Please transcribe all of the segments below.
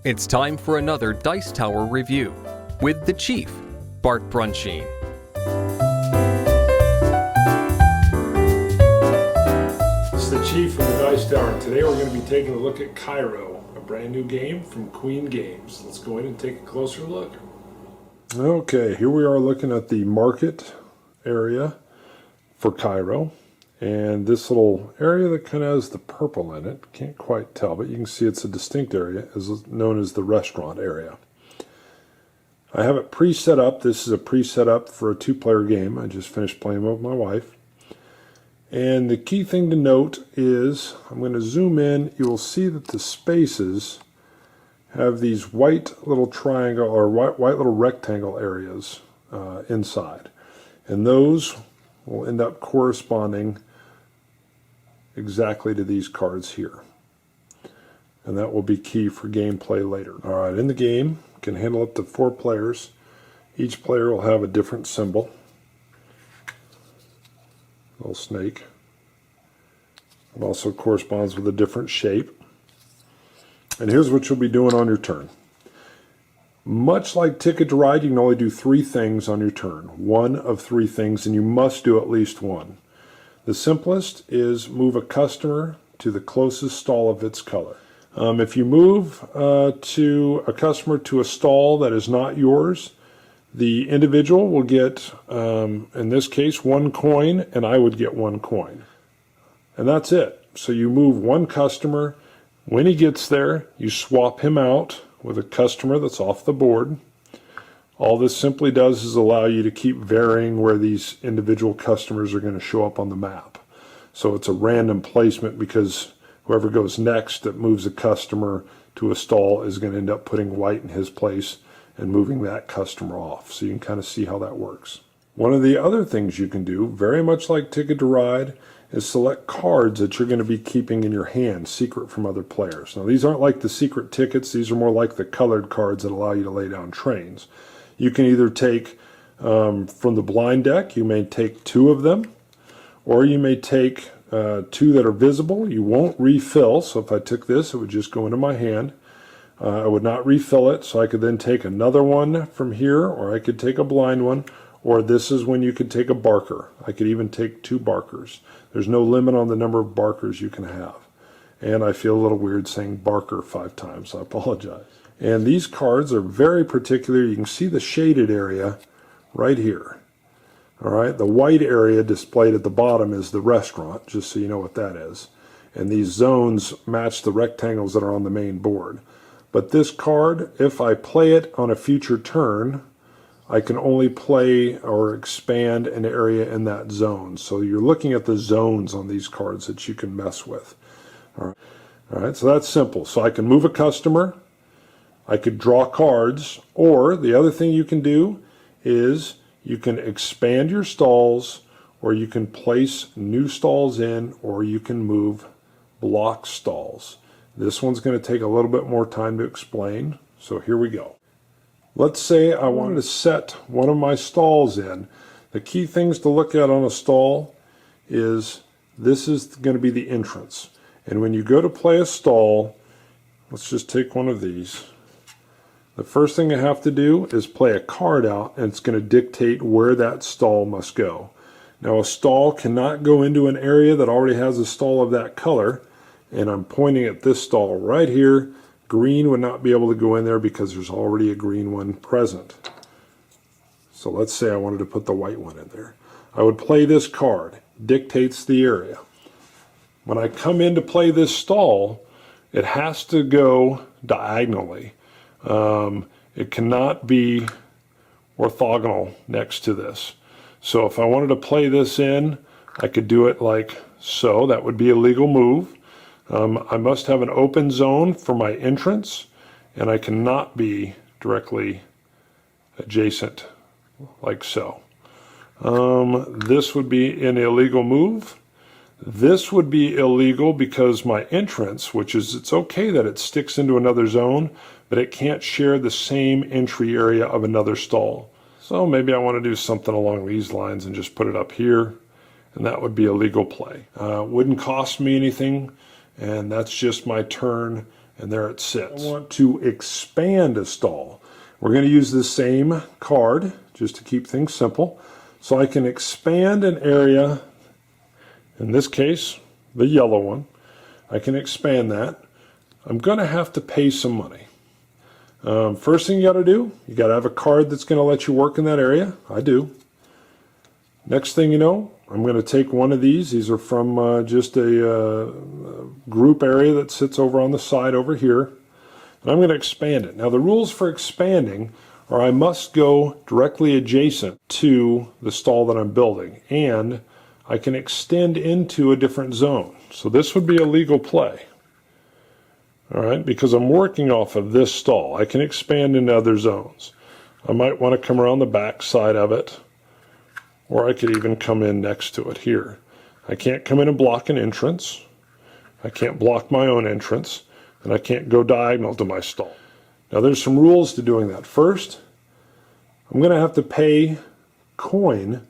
It's time for another Dice Tower review with the Chief, Bart Brunsheen. It's the Chief of the Dice Tower, and today we're going to be taking a look at Kairo, a brand new game from Queen Games. Let's go in and take a closer look. Okay, here we are looking at the market area for Kairo. And this little area that kind of has the purple in it, can't quite tell, but you can see it's a distinct area, is known as the restaurant area. I have it pre-set up. This is a pre-set up for a two-player game. I just finished playing with my wife. And the key thing to note is, I'm going to zoom in, you will see that the spaces have these white little triangle or white little rectangle areas inside. And those will end up corresponding exactly to these cards here. And that will be key for gameplay later. Alright, in the game, can handle up to 4 players. Each player will have a different symbol. Little snake. It also corresponds with a different shape. And here's what you'll be doing on your turn. Much like Ticket to Ride, you can only do 3 things on your turn. One of 3 things, and you must do at least one. The simplest is move a customer to the closest stall of its color. If you move to a customer to a stall that is not yours, the individual will get, in this case, 1 coin, and I would get 1 coin. And that's it. So you move 1 customer. When he gets there, you swap him out with a customer that's off the board. All this simply does is allow you to keep varying where these individual customers are going to show up on the map. So it's a random placement because whoever goes next that moves a customer to a stall is going to end up putting white in his place and moving that customer off. So you can kind of see how that works. One of the other things you can do, very much like Ticket to Ride, is select cards that you're going to be keeping in your hand, secret from other players. Now these aren't like the secret tickets, these are more like the colored cards that allow you to lay down trains. You can either take, from the blind deck, you may take 2 of them, or you may take 2 that are visible. You won't refill, so if I took this, it would just go into my hand. I would not refill it, so I could then take another one from here, or I could take a blind one, or this is when you could take a barker. I could even take 2 barkers. There's no limit on the number of barkers you can have. And I feel a little weird saying barker 5 times, so I apologize. And these cards are very particular. You can see the shaded area right here. All right, the white area displayed at the bottom is the restaurant, just so you know what that is. And these zones match the rectangles that are on the main board. But this card, if I play it on a future turn, I can only play or expand an area in that zone. So you're looking at the zones on these cards that you can mess with. All right, so that's simple. So I can move a customer, I could draw cards, or the other thing you can do is you can expand your stalls, or you can place new stalls in, or you can move block stalls. This one's going to take a little bit more time to explain, so here we go. Let's say I wanted to set one of my stalls in. The key things to look at on a stall is this is going to be the entrance. And when you go to play a stall, let's just take one of these. The first thing I have to do is play a card out, and it's going to dictate where that stall must go. Now a stall cannot go into an area that already has a stall of that color, and I'm pointing at this stall right here. Green would not be able to go in there because there's already a green one present. So let's say I wanted to put the white one in there. I would play this card, dictates the area. When I come in to play this stall, it has to go diagonally. It cannot be orthogonal next to this. So if I wanted to play this in, I could do it like so. That would be a legal move. I must have an open zone for my entrance, and I cannot be directly adjacent like so. This would be an illegal move. This would be illegal because my entrance, which is, it's okay that it sticks into another zone, but it can't share the same entry area of another stall. So maybe I want to do something along these lines and just put it up here, and that would be a legal play. Wouldn't cost me anything, and that's just my turn and there it sits. I want to expand a stall. We're going to use the same card just to keep things simple. So I can expand an area, in this case, the yellow one. I can expand that. I'm going to have to pay some money. First thing you got to do, you got to have a card that's going to let you work in that area. I do. Next thing you know, I'm going to take one of these. These are from just a group area that sits over on the side over here. And I'm going to expand it. Now the rules for expanding are I must go directly adjacent to the stall that I'm building. And I can extend into a different zone. So this would be a legal play. All right, because I'm working off of this stall. I can expand into other zones. I might want to come around the back side of it, or I could even come in next to it here. I can't come in and block an entrance. I can't block my own entrance, and I can't go diagonal to my stall. Now there's some rules to doing that. First, I'm going to have to pay coin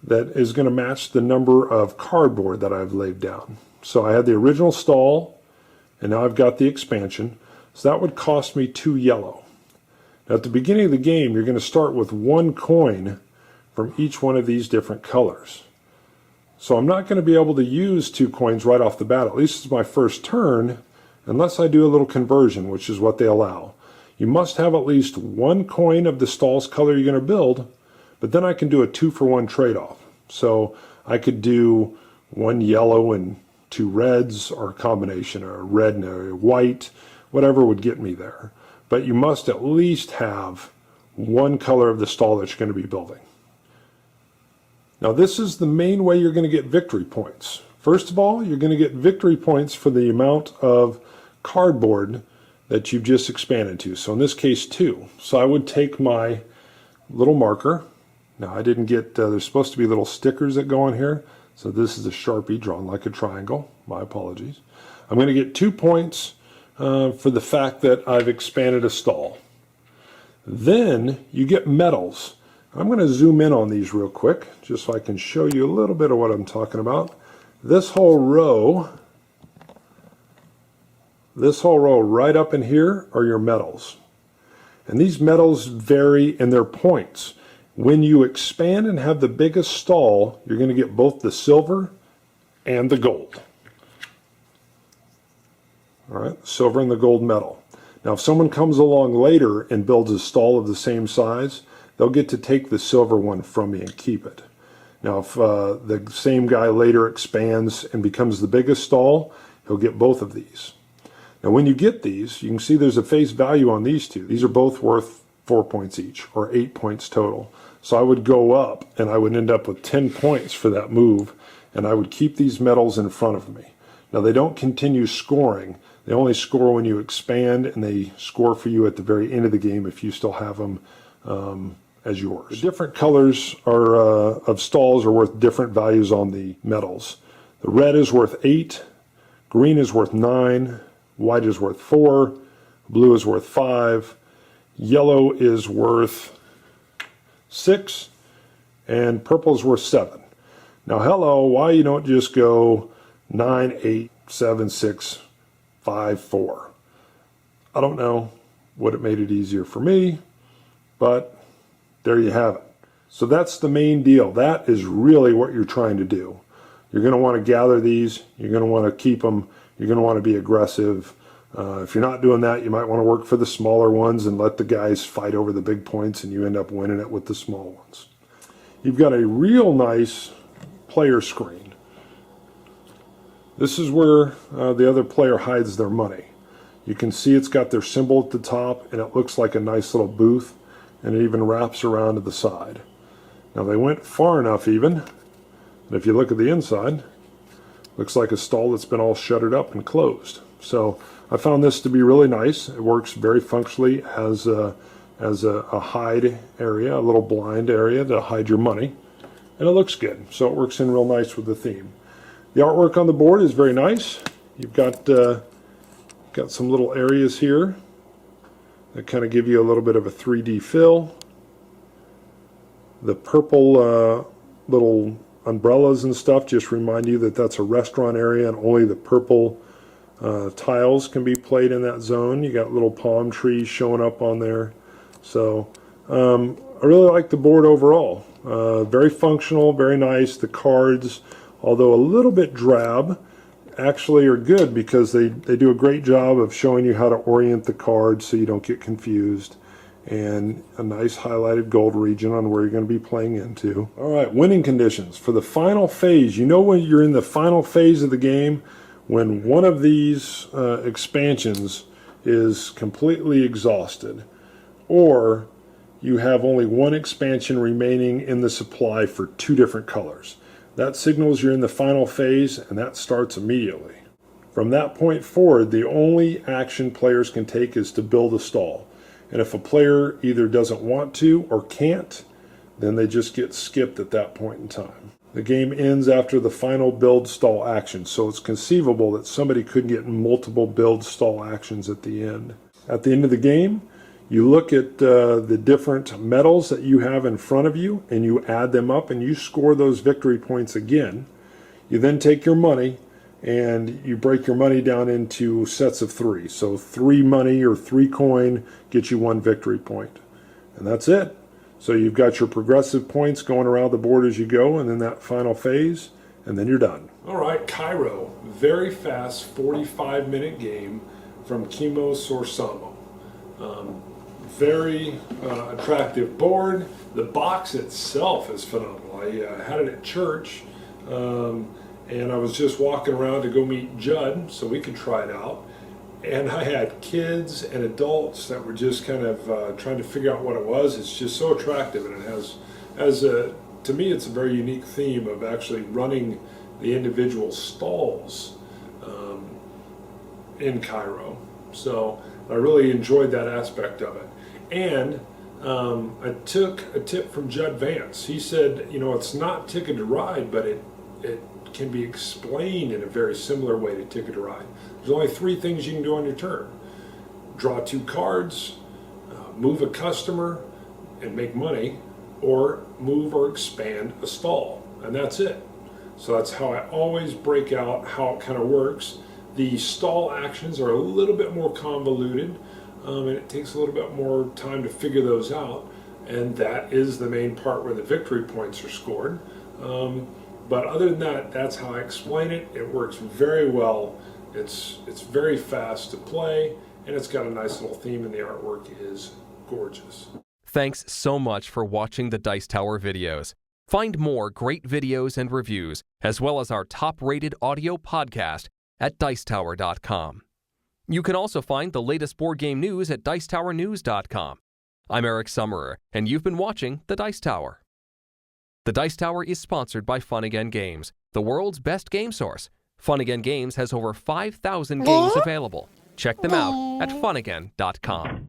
that is going to match the number of cardboard that I've laid down. So I had the original stall, and now I've got the expansion. So that would cost me 2 yellow. Now at the beginning of the game, you're going to start with 1 coin from each one of these different colors. So I'm not going to be able to use 2 coins right off the bat, at least it's my first turn, unless I do a little conversion, which is what they allow. You must have at least 1 coin of the stall's color you're going to build, but then I can do a 2-for-1 trade-off. So I could do 1 yellow and 2 reds, or a combination, or a red and a white, whatever would get me there. But you must at least have 1 color of the stall that you're going to be building. Now this is the main way you're going to get victory points. First of all, you're going to get victory points for the amount of cardboard that you've just expanded to. So in this case 2. So I would take my little marker. Now I didn't get, there's supposed to be little stickers that go on here. So this is a Sharpie drawn like a triangle. My apologies. I'm going to get 2 points for the fact that I've expanded a stall. Then you get medals. I'm going to zoom in on these real quick just so I can show you a little bit of what I'm talking about. This whole row right up in here are your medals. And these medals vary in their points. When you expand and have the biggest stall, you're going to get both the silver and the gold. All right, silver and the gold medal. Now, if someone comes along later and builds a stall of the same size, they'll get to take the silver one from me and keep it. Now, if the same guy later expands and becomes the biggest stall, he'll get both of these. Now, when you get these, you can see there's a face value on these two. These are both worth 4 points each, or 8 points total. So I would go up, and I would end up with 10 points for that move, and I would keep these medals in front of me. Now, they don't continue scoring. They only score when you expand, and they score for you at the very end of the game if you still have them as yours. The different colors are, of stalls are worth different values on the medals. The red is worth 8, green is worth 9, white is worth 4, blue is worth 5, yellow is worth 6, and purple is worth 7. Now, hello, why you don't just go 9, 8, 7, 6, 5, 4? I don't know. Would it made it easier for me? But there you have it. So that's the main deal. That is really what you're trying to do. You're going to want to gather these. You're going to want to keep them. You're going to want to be aggressive. If you're not doing that, you might want to work for the smaller ones and let the guys fight over the big points, and you end up winning it with the small ones. You've got a real nice player screen. This is where the other player hides their money. You can see it's got their symbol at the top, and it looks like a nice little booth, and it even wraps around to the side. Now they went far enough even, and if you look at the inside, looks like a stall that's been all shuttered up and closed. So I found this to be really nice. It works very functionally as a hide area, a little blind area to hide your money, and it looks good. So it works in real nice with the theme. The artwork on the board is very nice. You've got some little areas here that kind of give you a little bit of a 3D feel. The purple little umbrellas and stuff just remind you that that's a restaurant area, and only the purple Tiles can be played in that zone. You got little palm trees showing up on there. So I really like the board overall. Very functional, very nice. The cards, although a little bit drab, actually are good because they do a great job of showing you how to orient the cards so you don't get confused. And a nice highlighted gold region on where you're going to be playing into. All right, winning conditions. For the final phase, you know when you're in the final phase of the game, when one of these expansions is completely exhausted, or you have only one expansion remaining in the supply for 2 different colors. That signals you're in the final phase, and that starts immediately. From that point forward, the only action players can take is to build a stall. And if a player either doesn't want to or can't, then they just get skipped at that point in time. The game ends after the final build stall action, so it's conceivable that somebody could get multiple build stall actions at the end. At the end of the game, you look at the different medals that you have in front of you, and you add them up, and you score those victory points again. You then take your money, and you break your money down into sets of 3. So 3 money or 3 coin gets you 1 victory point. And that's it. So you've got your progressive points going around the board as you go, and then that final phase, and then you're done. All right, Kairo. Very fast 45-minute game from Kimo Sorsamo. Very attractive board. The box itself is phenomenal. I had it at church, and I was just walking around to go meet Judd so we could try it out. And I had kids and adults that were just kind of trying to figure out what it was. It's just so attractive, and it has to me, it's a very unique theme of actually running the individual stalls in Kairo. So I really enjoyed that aspect of it. And I took a tip from Judd Vance. He said, you know, it's not Ticket to Ride, but it can be explained in a very similar way to Ticket to Ride. There's only 3 things you can do on your turn. Draw 2 cards, move a customer and make money, or move or expand a stall. And that's it. So that's how I always break out how it kind of works. The stall actions are a little bit more convoluted, and it takes a little bit more time to figure those out. And that is the main part where the victory points are scored. But other than that, that's how I explain it. It works very well. It's very fast to play, and it's got a nice little theme, and the artwork is gorgeous. Thanks so much for watching the Dice Tower videos. Find more great videos and reviews, as well as our top-rated audio podcast at Dicetower.com. You can also find the latest board game news at Dicetowernews.com. I'm Eric Summerer, and you've been watching The Dice Tower. The Dice Tower is sponsored by Fun Again Games, the world's best game source. Fun Again Games has over 5,000 games available. Check them out at funagain.com.